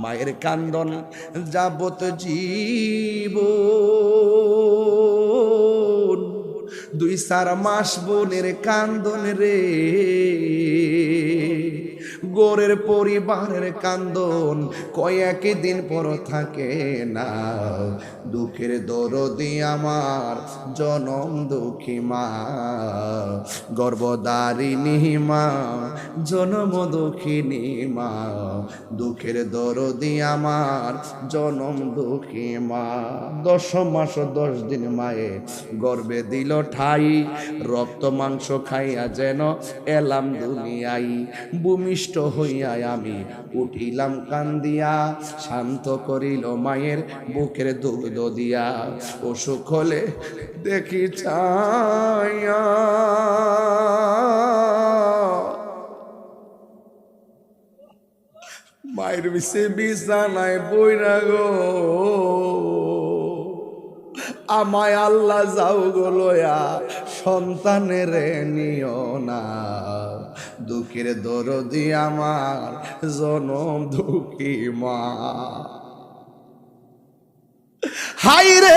মায়ের কান্দন যাবত জীব 2-4 মাস বোনের কান্দন রে গোরের পরিবারের কান্দন কয়েক দিন পর থাকে না দুঃখের দরদি আমার জনম দুঃখী মা গর্ভধারিণী মা জনম দুঃখিনী মা দুঃখের দরদি আমার জনম দুঃখী মা 10 মাস 10 দিন মায়ে গর্ভে দিল ঠাই রক্ত মাংস খাইয়া যেন এলাম দুনিয়ায় ভূমিষ্ঠ হইয়া আমি উঠিলাম কান্দিয়া শান্ত করিল মায়ের বুকের দুগ্ধ দিয়া অসুখ হলে দেখি চাইয়া মায়ের বিষে বিছানায় বইরা গো আমায় আল্লাহ যাও গো লয়া সন্তানের নিও না দুঃখের দরদি আমার জনম দুঃখী মা হাই রে